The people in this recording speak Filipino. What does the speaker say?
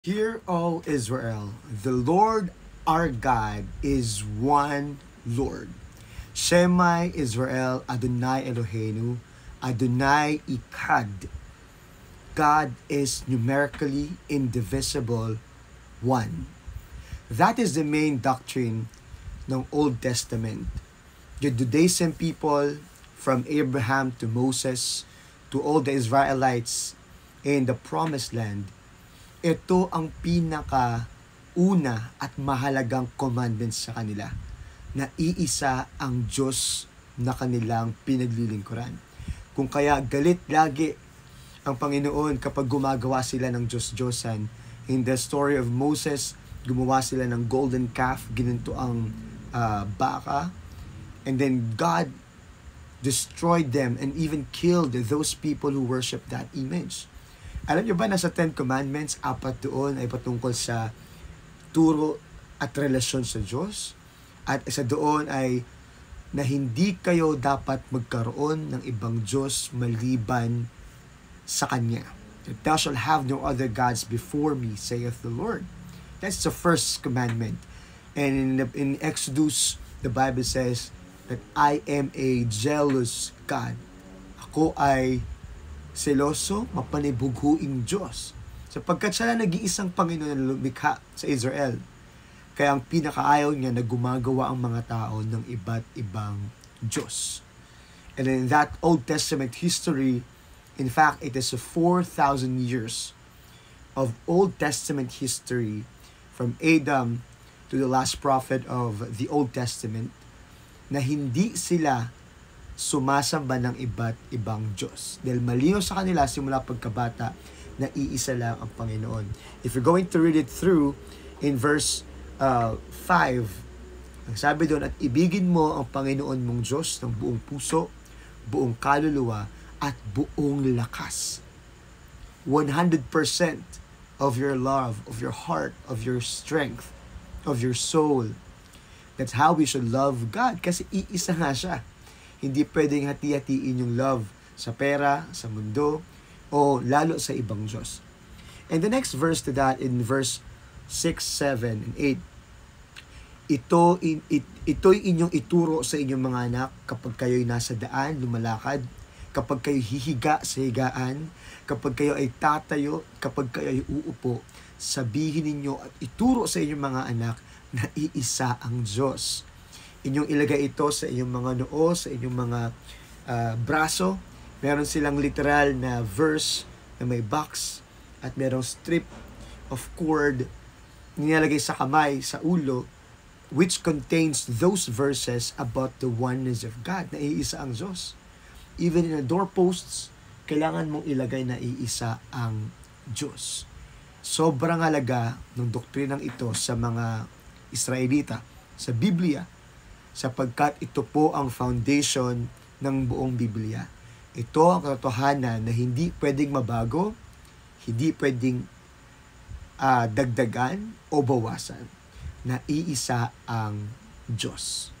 Hear, O Israel, the Lord our God is one Lord. Shema Israel, Adonai Eloheinu, Adonai Echad. God is numerically indivisible, one. That is the main doctrine ng Old Testament. The Judaism people, from Abraham to Moses, to all the Israelites in the Promised Land, ito ang pinaka-una at mahalagang commandments sa kanila, na iisa ang Diyos na kanilang pinaglilingkuran. Kung kaya galit lagi ang Panginoon kapag gumagawa sila ng Diyos-Diyosan. In the story of Moses, gumawa sila ng golden calf, ginanto ang baka, and then God destroyed them and even killed those people who worship that image. Alam niyo ba, nasa Ten Commandments, 4 doon ay patungkol sa turo at relasyon sa Diyos. At isa doon ay na hindi kayo dapat magkaroon ng ibang Diyos maliban sa Kanya. Thou shalt have no other gods before me, saith the Lord. That's the first commandment. And in Exodus, the Bible says that I am a jealous God. Ako ay seloso, mapanibughuing Diyos. Sapagkat siya na nag-iisang Panginoon na lumikha sa Israel. Kaya ang pinakaayaw niya na gumagawa ang mga tao ng iba't ibang Diyos. And in that Old Testament history, in fact, it is 4,000 years of Old Testament history from Adam to the last prophet of the Old Testament na hindi sila sumasamba ng iba't ibang Diyos. Dahil malinaw sa kanila simula pagkabata na iisa lang ang Panginoon. If you're going to read it through, in verse 5, ang sabi doon, at ibigin mo ang Panginoon mong Diyos ng buong puso, buong kaluluwa, at buong lakas. 100% of your love, of your heart, of your strength, of your soul. That's how we should love God, kasi iisa nga siya. Hindi pwedeng hati-hatiin yung love sa pera, sa mundo, o lalo sa ibang Diyos. And the next verse to that, in verse 6, 7, and 8, ito'y inyong ituro sa inyong mga anak kapag kayo'y nasa daan, lumalakad, kapag kayo'y hihiga sa higaan, kapag kayo ay tatayo, kapag kayo ay uupo, sabihin ninyo at ituro sa inyong mga anak na iisa ang Diyos. Inyong ilagay ito sa inyong mga noo, sa inyong mga braso. Meron silang literal na verse na may box at merong strip of cord nilalagay sa kamay, sa ulo, which contains those verses about the oneness of God, na iisa ang Diyos. Even in the doorposts, kailangan mong ilagay na iisa ang Diyos. Sobrang halaga ng doktrinang ito sa mga Israelita, sa Biblia, sapagkat ito po ang foundation ng buong Biblia. Ito ang katotohanan na hindi pwedeng mabago, hindi pwedeng dagdagan o bawasan, na iisa ang Diyos.